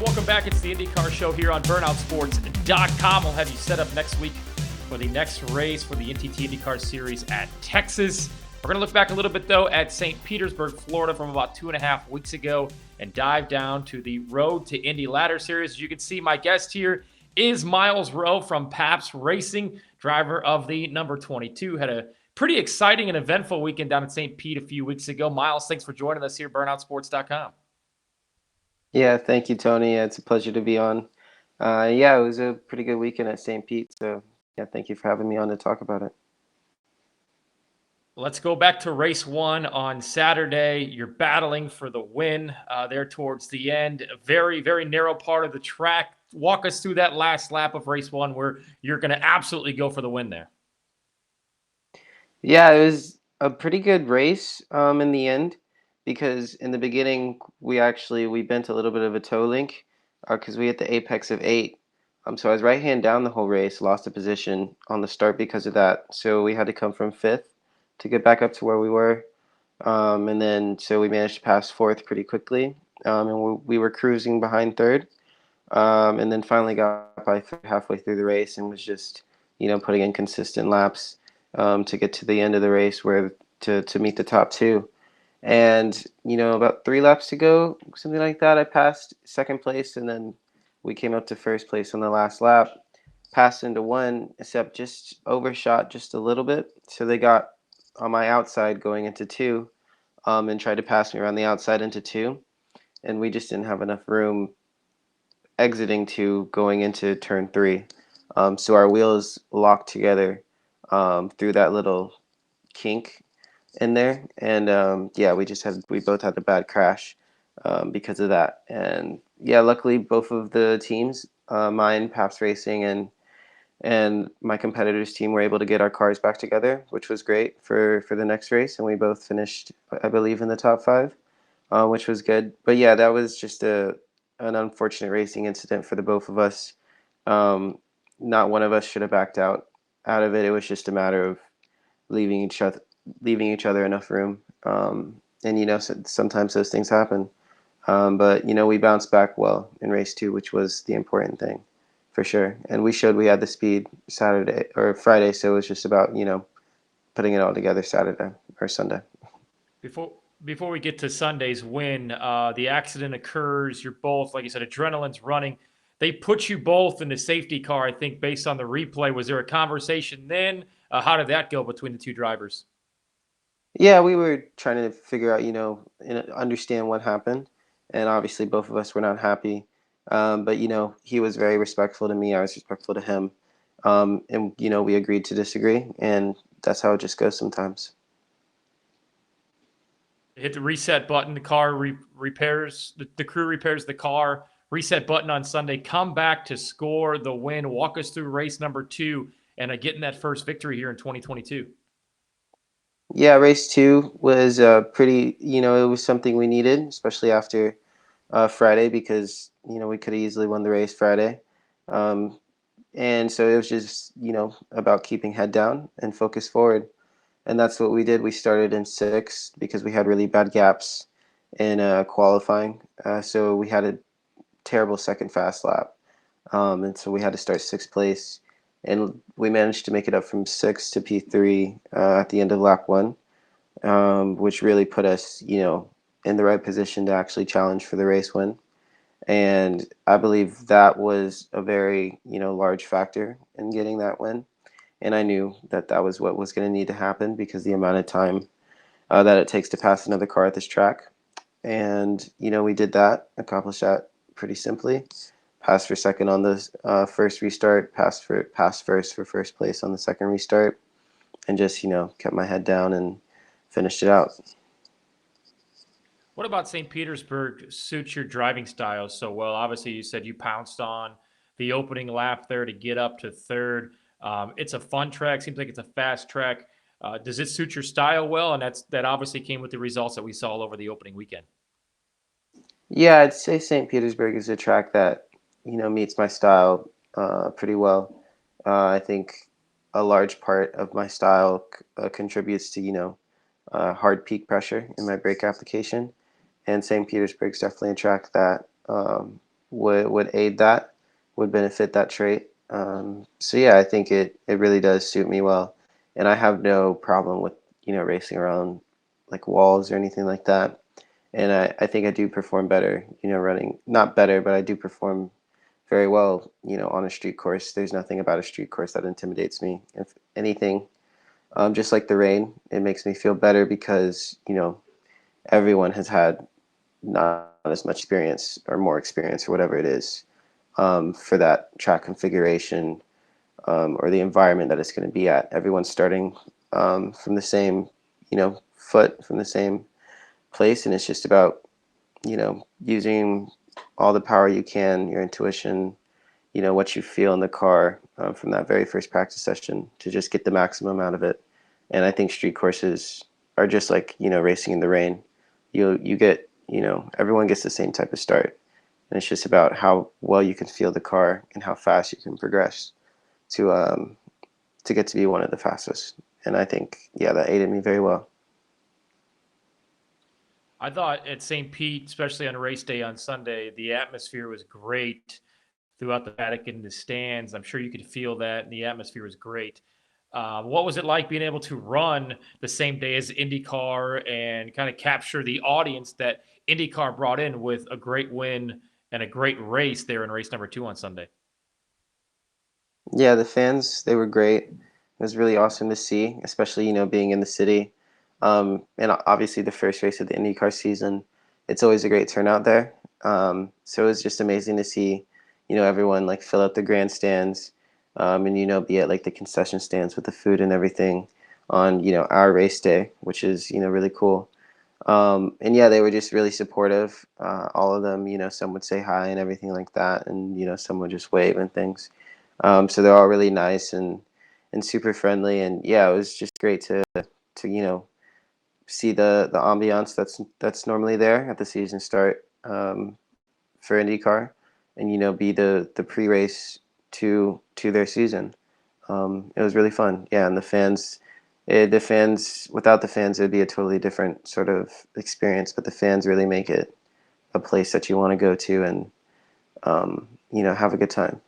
Welcome back. It's the IndyCar Show here on burnoutsports.com. We'll have you set up next week for the next race for the NTT IndyCar Series at Texas. We're going to look back a little bit, though, at St. Petersburg, Florida from about 2.5 weeks ago and dive down to the Road to Indy Ladder Series. As you can see, my guest here is Myles Rowe from Pabst Racing, driver of the number 22. Had a pretty exciting and eventful weekend down in St. Pete a few weeks ago. Myles, thanks for joining us here at burnoutsports.com. Yeah, thank you, Tony. It's a pleasure to be on. Yeah, it was a pretty good weekend at St. Pete. So, yeah, thank you for having me on to talk about it. Let's go back to race one on Saturday. You're battling for the win there towards the end. A very, very narrow part of the track. Walk us through that last lap of race one where you're going to absolutely go for the win there. Yeah, it was a pretty good race in the end because in the beginning we bent a little bit of a toe link because we hit the apex of 8. So I was right hand down the whole race, lost a position on the start because of that. So we had to come from 5th to get back up to where we were. And then so we managed to pass 4th pretty quickly. And we were cruising behind 3rd. And then finally got by halfway through the race and was just, putting in consistent laps to get to the end of the race where to meet the top 2. And, about 3 laps to go, something like that, I passed 2nd place, and then we came up to 1st place on the last lap, passed into 1, except just overshot just a little bit. So they got on my outside going into 2 and tried to pass me around the outside into 2. And we just didn't have enough room exiting 2 going into turn 3. So our wheels locked together through that little kink in there, and we both had a bad crash because of that. And yeah, luckily both of the teams, mine, Pabst Racing, and my competitors' team, were able to get our cars back together, which was great for the next race, and we both finished, I believe, in the top 5, which was good. But yeah, that was just an unfortunate racing incident for the both of us. Not one of us should have backed out of it. It was just a matter of leaving each other enough room. And sometimes those things happen. But we bounced back well in race 2, which was the important thing, for sure. And we showed we had the speed Saturday or Friday, so it was just about putting it all together Saturday or Sunday. Before we get to Sunday's win, the accident occurs. You're both, like you said, adrenaline's running. They put you both in the safety car, I think, based on the replay. Was there a conversation then? How did that go between the two drivers? Yeah, we were trying to figure out, understand what happened. And obviously both of us were not happy. But, he was very respectful to me. I was respectful to him. And, we agreed to disagree. And that's how it just goes sometimes. Hit the reset button. The car repairs. The crew repairs the car. Reset button on Sunday. Come back to score the win. Walk us through race number 2 and getting that first victory here in 2022. Yeah, race 2 was pretty, it was something we needed, especially after Friday, because, we could have easily won the race Friday. And so it was just, about keeping head down and focus forward. And that's what we did. We started in 6th because we had really bad gaps in qualifying. So we had a terrible second fast lap. And so we had to start 6th place. And we managed to make it up from 6th to P3 at the end of lap 1, which really put us, in the right position to actually challenge for the race win. And I believe that was a very, large factor in getting that win. And I knew that that was what was going to need to happen because the amount of time that it takes to pass another car at this track. And, we did that, accomplished that pretty simply. Passed for second on the first restart, passed first for first place on the second restart, and just, kept my head down and finished it out. What about St. Petersburg suits your driving style so well? Obviously, you said you pounced on the opening lap there to get up to 3rd. It's a fun track. Seems like it's a fast track. Does it suit your style well? And that obviously came with the results that we saw all over the opening weekend. Yeah, I'd say St. Petersburg is a track that, meets my style pretty well. I think a large part of my style contributes to, hard peak pressure in my brake application. And St. Petersburg's definitely a track that would aid that, would benefit that trait. So yeah, I think it really does suit me well, and I have no problem with racing around like walls or anything like that. And I think I do perform better, running not better, but I do perform very well, on a street course. There's nothing about a street course that intimidates me. If anything, just like the rain, it makes me feel better because everyone has had not as much experience or more experience or whatever it is for that track configuration or the environment that it's going to be at. Everyone's starting from the same, foot, from the same place, and it's just about using all the power you can, your intuition, what you feel in the car from that very first practice session to just get the maximum out of it. And I think street courses are just like racing in the rain. You get everyone gets the same type of start, and it's just about how well you can feel the car and how fast you can progress to get to be one of the fastest. And I think that aided me very well. I thought at St. Pete, especially on race day on Sunday, the atmosphere was great throughout the paddock and the stands. I'm sure you could feel that, and the atmosphere was great. What was it like being able to run the same day as IndyCar and kind of capture the audience that IndyCar brought in with a great win and a great race there in race number 2 on Sunday? Yeah, the fans, they were great. It was really awesome to see, especially, being in the city. And obviously the first race of the IndyCar season, it's always a great turnout there. So it was just amazing to see, everyone like fill up the grandstands, and, be at like the concession stands with the food and everything on, our race day, which is, really cool. And yeah, they were just really supportive. All of them, some would say hi and everything like that. And, some would just wave and things. So they're all really nice and super friendly, and yeah, it was just great to see the ambiance that's normally there at the season start for IndyCar, and be the pre-race to their season. It was really fun, yeah, and the fans without the fans it would be a totally different sort of experience, but the fans really make it a place that you want to go to and have a good time.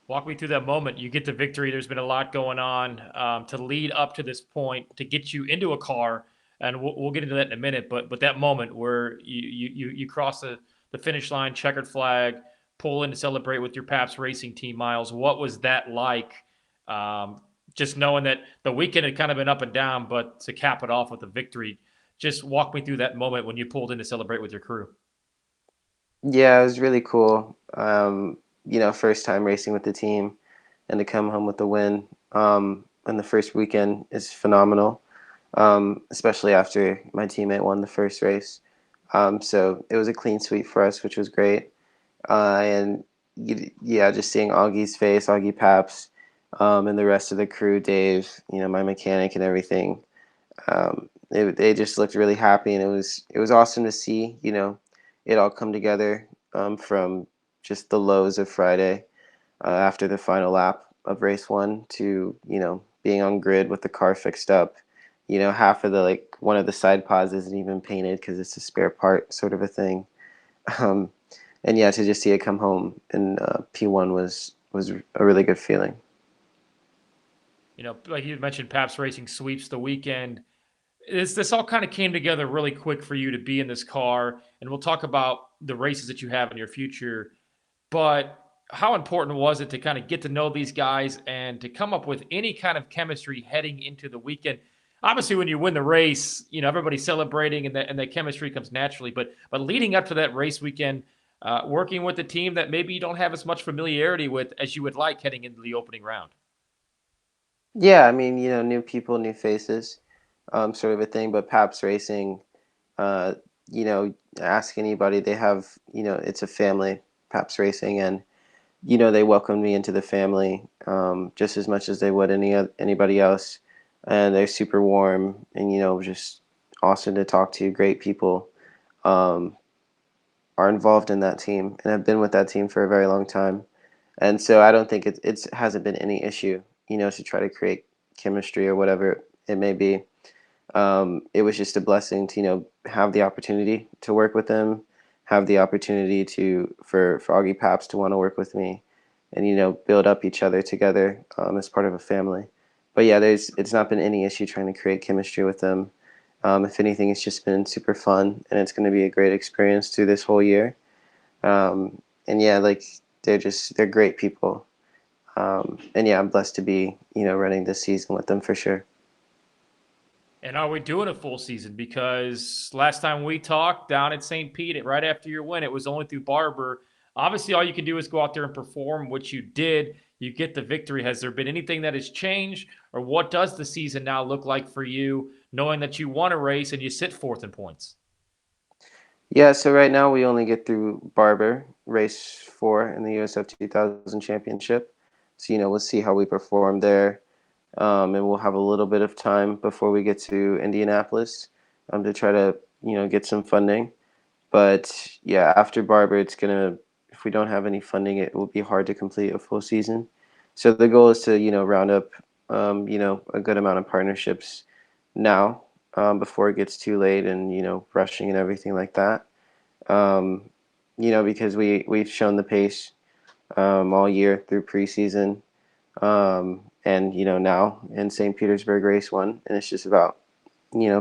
Walk me through that moment. You get the victory. There's been a lot going on to lead up to this point to get you into a car, and we'll get into that in a minute. But that moment where you cross the finish line, checkered flag, pull in to celebrate with your Pabst Racing team, Myles. What was that like? Just knowing that the weekend had kind of been up and down, but to cap it off with a victory. Just walk me through that moment when you pulled in to celebrate with your crew. Yeah, it was really cool. First time racing with the team and to come home with the win. And the first weekend is phenomenal, especially after my teammate won the first race. So it was a clean sweep for us, which was great. And yeah, just seeing Augie's face, Augie Paps, and the rest of the crew, Dave, my mechanic and everything. They just looked really happy, and it was awesome to see, it all come together from just the lows of Friday after the final lap of race one to being on grid with the car fixed up. Half of the like one of the side pods isn't even painted because it's a spare part sort of a thing. Um, and yeah, to just see it come home in P1 was a really good feeling. Like you mentioned, Pabst Racing sweeps the weekend. This all kind of came together really quick for you to be in this car, and we'll talk about the races that you have in your future. But how important was it to kind of get to know these guys and to come up with any kind of chemistry heading into the weekend? Obviously, when you win the race, everybody's celebrating and that chemistry comes naturally. But leading up to that race weekend, working with a team that maybe you don't have as much familiarity with as you would like heading into the opening round. Yeah, I mean, new people, new faces, sort of a thing. But Paps Racing, uh, ask anybody. They have, it's a family, Paps Racing, and they welcomed me into the family just as much as they would anybody else, and they're super warm and just awesome to talk to. Great people um, are involved in that team and have been with that team for a very long time, and so I don't think it hasn't been any issue, to try to create chemistry or whatever it may be. It was just a blessing to have the opportunity to work with them, have the opportunity for Augie Paps to want to work with me, and build up each other together as part of a family. But yeah, it's not been any issue trying to create chemistry with them. If anything, it's just been super fun, and it's going to be a great experience through this whole year. And yeah, like they're great people. And yeah, I'm blessed to be running this season with them for sure. And are we doing a full season? Because last time we talked down at St. Pete, right after your win, it was only through Barber. Obviously, all you can do is go out there and perform, which you did. You get the victory. Has there been anything that has changed, or what does the season now look like for you, knowing that you won a race and you sit fourth in points? Yeah, so right now we only get through Barber, race 4 in the USF2000 Championship. So, we'll see how we perform there. And we'll have a little bit of time before we get to Indianapolis to try to, get some funding. But yeah, after Barber, if we don't have any funding, it will be hard to complete a full season. So the goal is to, round up, a good amount of partnerships now before it gets too late and, rushing and everything like that. Um, because we've shown the pace all year through preseason, and now in St. Petersburg race 1, and it's just about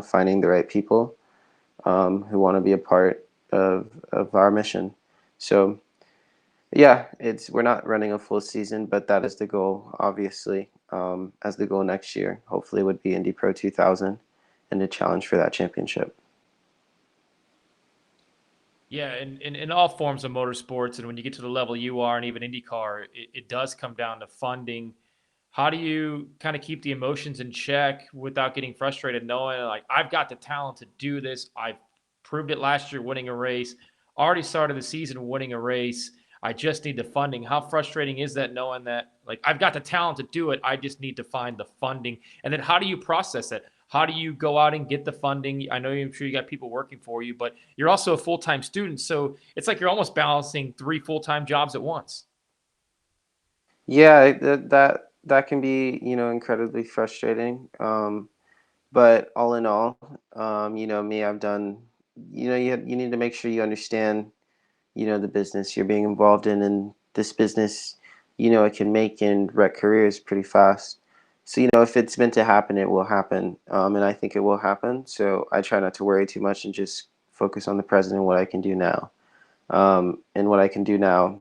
finding the right people who want to be a part of our mission. So yeah, it's we're not running a full season, but that is the goal, obviously. As the goal next year, hopefully, would be Indy Pro 2000 and the challenge for that championship. Yeah, in all forms of motorsports, and when you get to the level you are, and even IndyCar, it does come down to funding. How do you kind of keep the emotions in check without getting frustrated, knowing like I've got the talent to do this? I've proved it last year winning a race, already started the season winning a race. I just need the funding. How frustrating is that knowing that like I've got the talent to do it? I just need to find the funding. And then how do you process that? How do you go out and get the funding? I know I'm sure you got people working for you, but you're also a full-time student. So it's like you're almost balancing 3 full-time jobs at once. Yeah, that can be incredibly frustrating. But all in all, me, I've done. You need to make sure you understand the business you're being involved in, and this business, it can make and wreck careers pretty fast. So if it's meant to happen, it will happen, and I think it will happen. So I try not to worry too much and just focus on the present and what I can do now. And what I can do now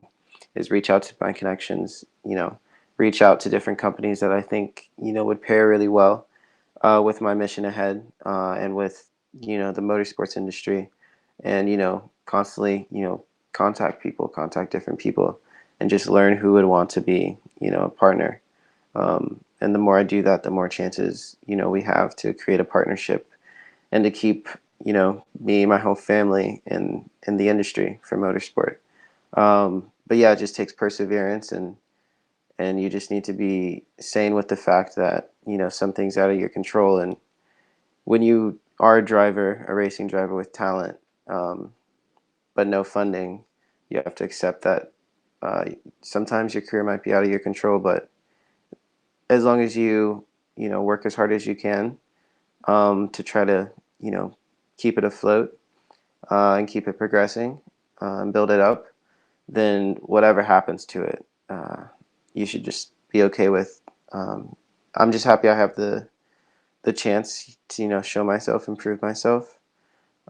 is reach out to my connections, reach out to different companies that I think would pair really well with my mission ahead, and with the motorsports industry, and constantly contact different people, and just learn who would want to be a partner. And the more I do that, the more chances we have to create a partnership and to keep me, my whole family in the industry for motorsport. But yeah, it just takes perseverance, and you just need to be sane with the fact that some things out of your control. And when you are a racing driver with talent, um, but no funding, you have to accept that uh, sometimes your career might be out of your control. But as long as you work as hard as you can to try to you know keep it afloat, and keep it progressing, and build it up, then whatever happens to it, you should just be okay with. I'm just happy I have the chance to show myself, improve myself.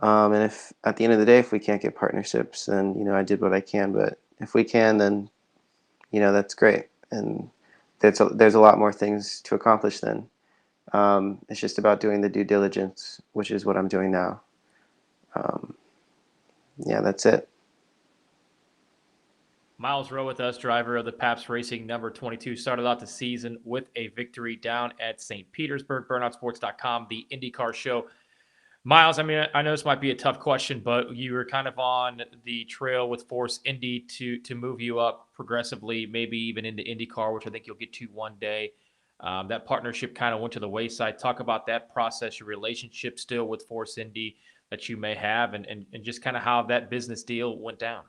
And if at the end of the day, if we can't get partnerships, then I did what I can. But if we can, then that's great. And there's a lot more things to accomplish then. It's just about doing the due diligence, which is what I'm doing now. Um, yeah, that's it. Myles Rowe with us, driver of the Pabst Racing number 22, started out the season with a victory down at St. Petersburg. Burnoutsports.com, the IndyCar Show. Myles, I mean, I know this might be a tough question, but you were kind of on the trail with Force Indy to move you up progressively, maybe even into IndyCar, which I think you'll get to one day. That partnership kind of went to the wayside. Talk about that process, your relationship still with Force Indy that you may have, and just kind of how that business deal went down.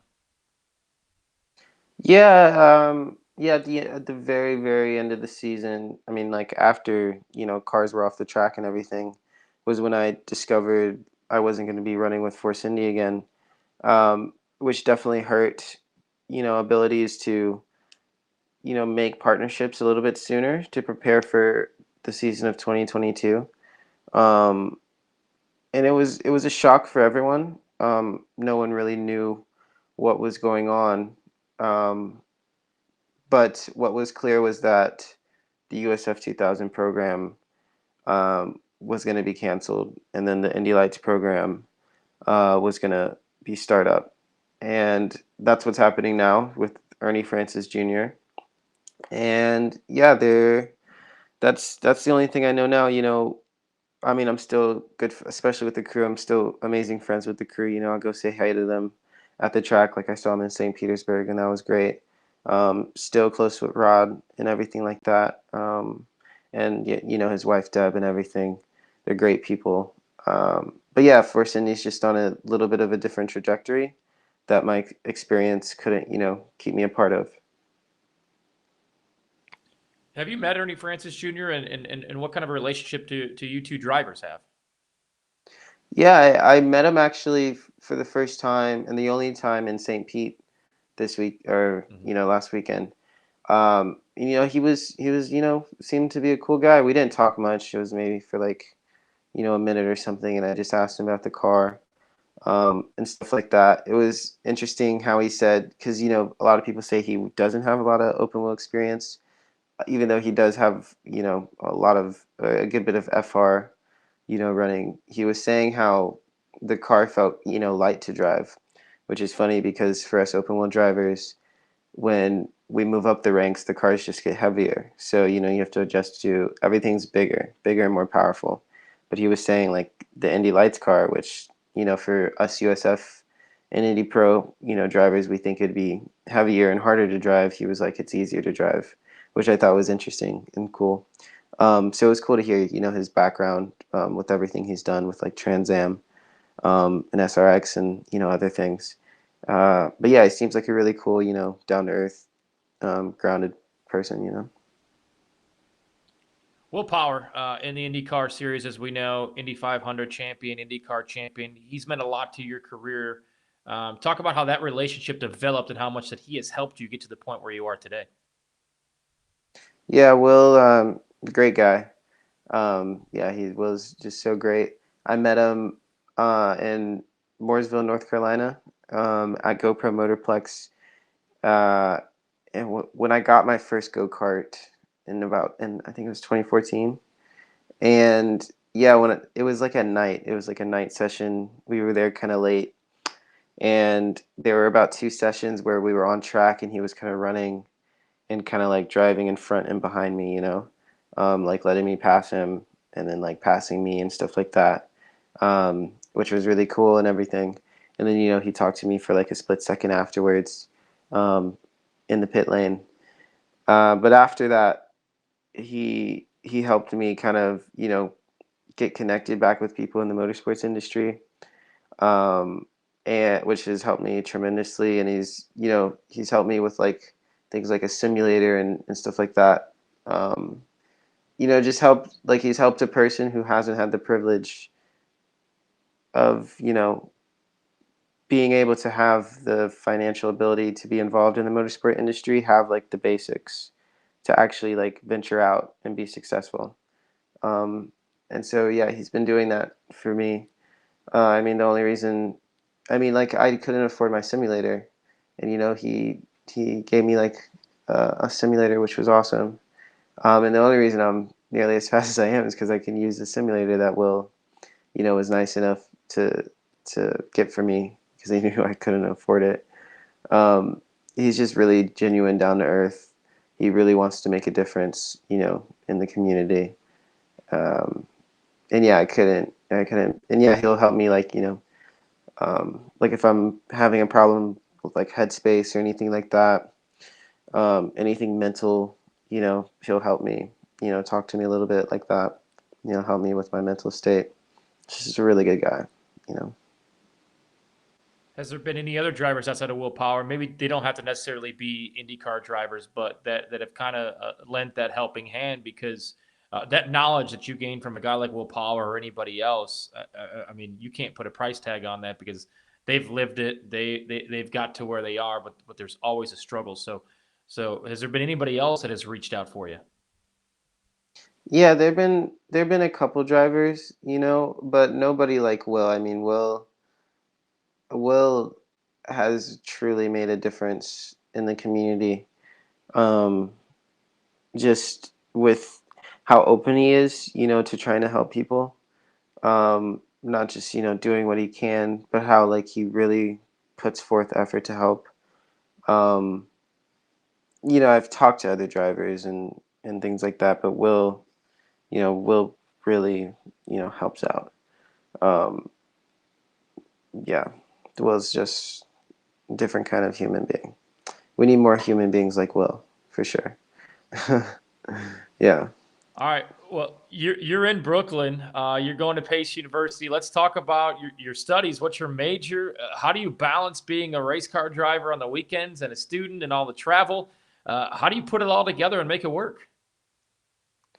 Yeah, yeah. At the very very end of the season, I mean, like after cars were off the track and everything, was when I discovered I wasn't going to be running with Force Indy again. which definitely hurt, abilities to, make partnerships a little bit sooner to prepare for the season of 2022. Um, and it was a shock for everyone. No one really knew what was going on. Um, but what was clear was that the USF2000 program was going to be canceled, and then the Indy Lights program was going to be start up, and that's what's happening now with Ernie Francis Jr. And yeah, that's the only thing I know now. I mean, I'm still good, especially with the crew. I'm still amazing friends with the crew. I'll go say hi to them at the track, like I saw them in St. Petersburg, and that was great. Still close with Rod and everything like that. And his wife Deb and everything. They're great people. But yeah, Force Indy's just on a little bit of a different trajectory that my experience couldn't, keep me a part of. Have you met Ernie Francis Jr. and what kind of a relationship do you two drivers have? Yeah, I met him actually for the first time and the only time in St. Pete this week, or Mm-hmm. last weekend. He was seemed to be a cool guy. We didn't talk much. It was maybe for like a minute or something, and I just asked him about the car, and stuff like that. It was interesting how he said, because a lot of people say he doesn't have a lot of open wheel experience, even though he does have a lot of a good bit of FR, running. He was saying how the car felt light to drive, which is funny because for us open wheel drivers, when we move up the ranks, the cars just get heavier. So, you have to adjust to everything's bigger and more powerful. But he was saying like the Indy Lights car, which, for us USF and Indy Pro, drivers, we think it'd be heavier and harder to drive. He was like, it's easier to drive, which I thought was interesting and cool. So it was cool to hear, his background with everything he's done with like Trans Am and SRX and, other things. But yeah, he seems like a really cool, down to earth, grounded person. Will Power in the IndyCar series, as we know, Indy 500 champion, IndyCar champion. He's meant a lot to your career. Talk about how that relationship developed and how much that he has helped you get to the point where you are today. Yeah, Will, great guy. Yeah, he was just so great. I met him in Mooresville, North Carolina, at GoPro Motorplex. Uh, and when I got my first go kart in I think it was 2014. And yeah, when it was like at night, it was like a night session. We were there kind of late, and there were about two sessions where we were on track, and he was kind of running and kind of like driving in front and behind me, like letting me pass him and then like passing me and stuff like that, which was really cool and everything. And then he talked to me for like a split second afterwards, um, in the pit lane. But after that, he helped me kind of get connected back with people in the motorsports industry, um, and which has helped me tremendously. And he's helped me with like things like a simulator and stuff like that. Um, just he's helped a person who hasn't had the privilege of being able to have the financial ability to be involved in the motorsport industry, have like the basics to actually like venture out and be successful. Um, and so yeah, he's been doing that for me. I mean, the only reason, I mean, like I couldn't afford my simulator, and he gave me like a simulator, which was awesome. And the only reason I'm nearly as fast as I am is because I can use the simulator that Will, was nice enough to get for me because he knew I couldn't afford it. Um, he's just really genuine, down to earth. He really wants to make a difference, in the community. Um, and yeah, I couldn't, and yeah, he'll help me like like if I'm having a problem with like headspace or anything like that, anything mental, he'll help me, talk to me a little bit like that, help me with my mental state. He's just a really good guy, you know. Has there been any other drivers outside of Will Power? Maybe they don't have to necessarily be IndyCar drivers, but that have kind of lent that helping hand because that knowledge that you gain from a guy like Will Power or anybody else, I mean, you can't put a price tag on that because they've lived it. They've got to where they are, but there's always a struggle. So has there been anybody else that has reached out for you? Yeah, there've been a couple drivers, but nobody like Will. I mean, Will has truly made a difference in the community. Um, just with how open he is, to trying to help people. Not just, doing what he can, but how like he really puts forth effort to help. Um, I've talked to other drivers and things like that, but Will really, helps out. Um, yeah, Will's just a different kind of human being. We need more human beings like Will, for sure. Yeah. All right. Well, you're in Brooklyn. You're going to Pace University. Let's talk about your studies. What's your major? How do you balance being a race car driver on the weekends and a student and all the travel? How do you put it all together and make it work?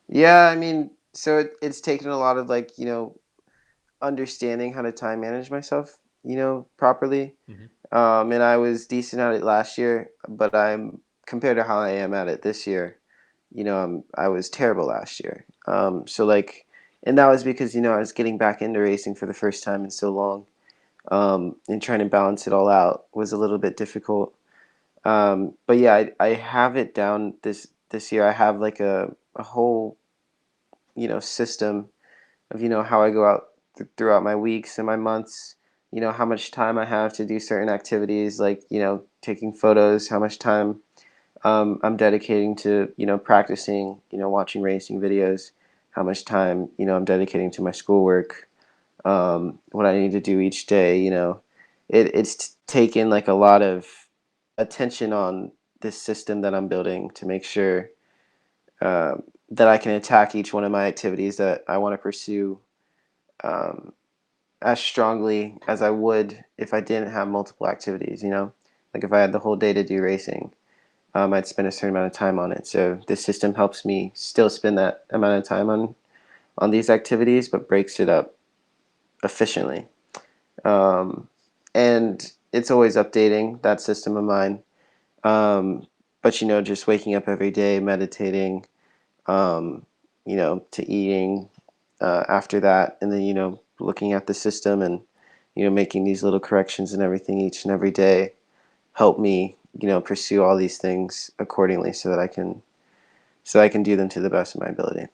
Yeah, I mean, so it's taken a lot of like, understanding how to time manage myself, properly. Hmm. And I was decent at it last year, but I'm compared to how I am at it this year, I was terrible last year. So like, and that was because, I was getting back into racing for the first time in so long. And trying to balance it all out was a little bit difficult. But yeah, I have it down this year. I have like a whole, system of how I go out throughout my weeks and my months. How much time I have to do certain activities, like taking photos. How much time I'm dedicating to practicing. Watching racing videos. How much time I'm dedicating to my schoolwork. What I need to do each day. It's taken like a lot of attention on this system that I'm building to make sure that I can attack each one of my activities that I want to pursue um, as strongly as I would if I didn't have multiple activities. Like if I had the whole day to do racing, I'd spend a certain amount of time on it. So this system helps me still spend that amount of time on these activities, but breaks it up efficiently. Um, and it's always updating that system of mine. But just waking up every day, meditating, um, to eating after that, and then looking at the system and making these little corrections and everything each and every day help me pursue all these things accordingly so I can do them to the best of my ability.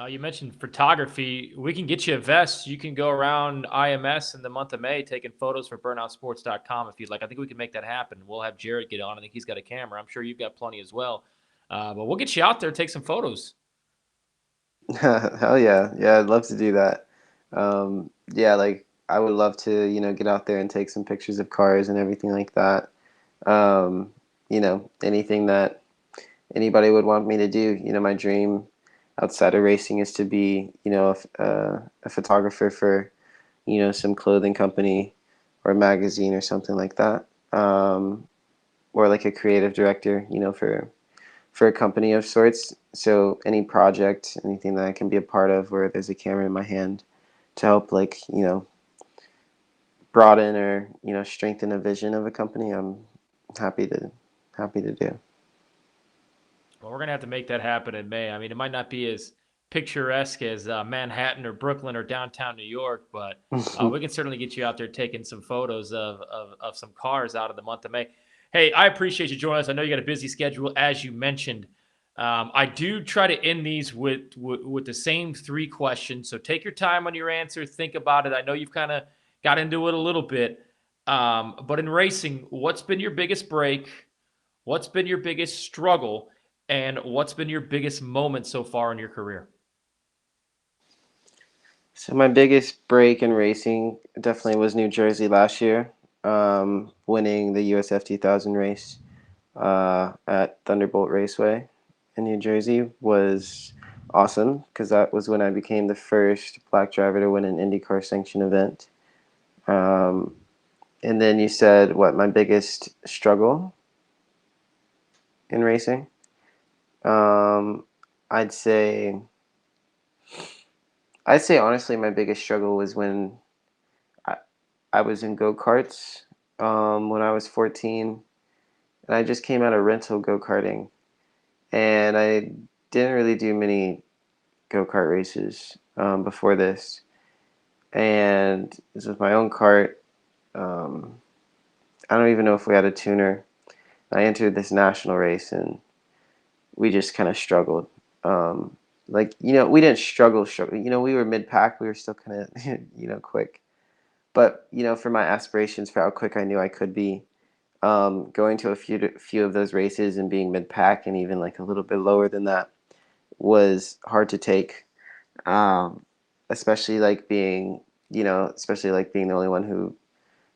You mentioned photography. We can get you a vest. You can go around IMS in the month of May taking photos for burnoutsports.com if you'd like. I think we can make that happen. We'll have Jared get on. I think he's got a camera. I'm sure you've got plenty as well. But we'll get you out there, take some photos. Hell yeah, yeah, I'd love to do that. Yeah, like I would love to get out there and take some pictures of cars and everything like that. Anything that anybody would want me to do. My dream outside of racing is to be, a photographer for, some clothing company or a magazine or something like that. Or like a creative director, for a company of sorts. So any project, anything that I can be a part of where there's a camera in my hand to help like, broaden or, strengthen a vision of a company, I'm happy to happy to do. Well, we're going to have to make that happen in May. I mean, it might not be as picturesque as Manhattan or Brooklyn or downtown New York, but we can certainly get you out there taking some photos of some cars out of the month of May. Hey, I appreciate you joining us. I know you got a busy schedule, as you mentioned. I do try to end these with the same three questions. So take your time on your answer. Think about it. I know you've kind of got into it a little bit. But in racing, what's been your biggest break? What's been your biggest struggle? And what's been your biggest moment so far in your career? So my biggest break in racing definitely was New Jersey last year, winning the USF2000 race at Thunderbolt Raceway in New Jersey was awesome because that was when I became the first black driver to win an IndyCar sanctioned event. Um, and then you said what my biggest struggle in racing? Um, I'd say I'd say honestly my biggest struggle was when I was in go-karts when I was 14, and I just came out of rental go-karting, and I didn't really do many go-kart races before this, and this was my own kart. Um, I don't even know if we had a tuner. I entered this national race, and we just kind of struggled. Like, we didn't struggle. We were mid-pack. We were still kind of, quick. But, for my aspirations for how quick I knew I could be, going to a few of those races and being mid-pack and even like a little bit lower than that was hard to take. Um, especially like being, the only one who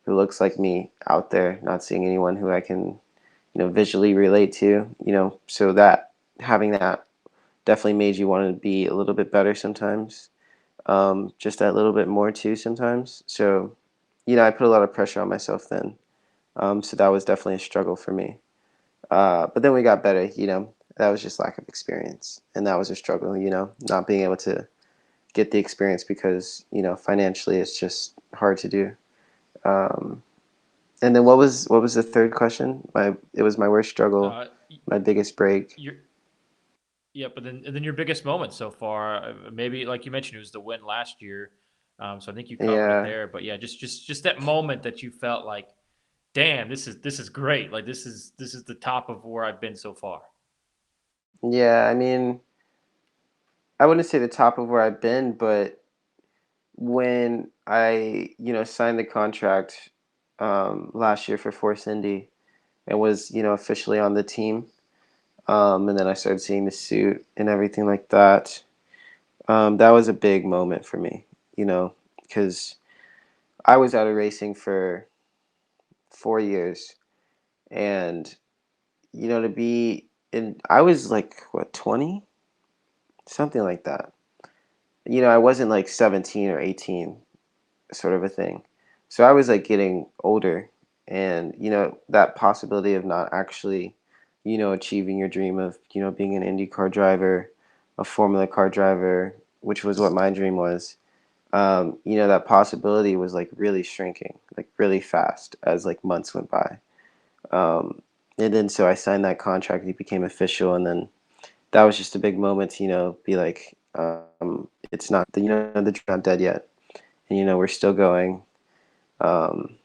looks like me out there, not seeing anyone who I can, visually relate to, so that having that definitely made you want to be a little bit better sometimes. Just that little bit more too sometimes. So, I put a lot of pressure on myself then. So that was definitely a struggle for me. But then we got better, that was just lack of experience. And that was a struggle, not being able to get the experience because, financially it's just hard to do. Um, and then what was the third question? It was my worst struggle, Uh, my biggest break. you're, yeah, but then your biggest moment so far, maybe like you mentioned, it was the win last year. So I think you covered it Yeah. there. But yeah, just that moment that you felt like, damn, this is great. Like this is the top of where I've been so far. Yeah, I mean, I wouldn't say the top of where I've been, but when I, signed the contract last year for Force Indy and was, officially on the team, and then I started seeing the suit and everything like that. That was a big moment for me, because I was out of racing for 4 years, and to be in, I was like what 20, something like that. I wasn't like 17 or 18, sort of a thing. So I was like getting older, and that possibility of not actually, achieving your dream of being an IndyCar driver, a Formula Car driver, which was what my dream was. That possibility was like really shrinking, like really fast as like months went by. Um, and then so I signed that contract. It became official, and then that was just a big moment to be like, it's not the dream's not dead yet, and we're still going. Um,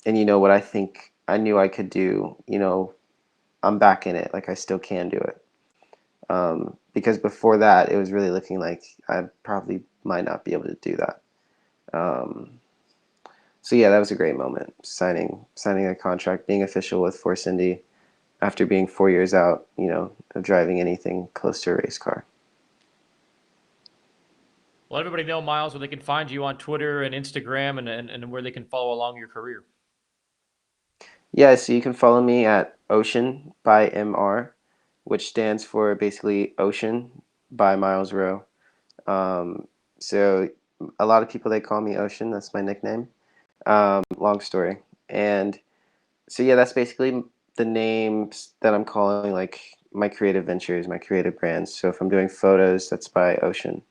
and what I think I knew I could do, I'm back in it. Like I still can do it. Because before that, it was really looking like I probably might not be able to do that. Um, so yeah, that was a great moment. Signing a contract, being official with Force Indy after being 4 years out, of driving anything close to a race car. Let everybody know, Myles, where they can find you on Twitter and Instagram, and where they can follow along your career. Yeah, so you can follow me at Ocean by MR, which stands for basically Ocean by Myles Rowe. So a lot of people, they call me Ocean. That's my nickname. Long story. And so yeah, that's basically the names that I'm calling like my creative ventures, my creative brands. So if I'm doing photos, that's by Ocean,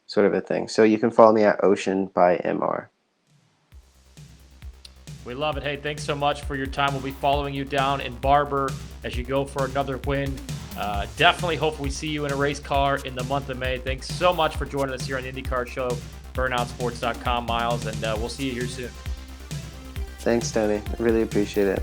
sort of a thing. So you can follow me at Ocean by MR. We love it. Hey, thanks so much for your time. We'll be following you down in Barber as you go for another win. Definitely hope we see you in a race car in the month of May. Thanks so much for joining us here on the IndyCar Show, burnoutsports.com, Myles, and we'll see you here soon. Thanks, Tony. I really appreciate it.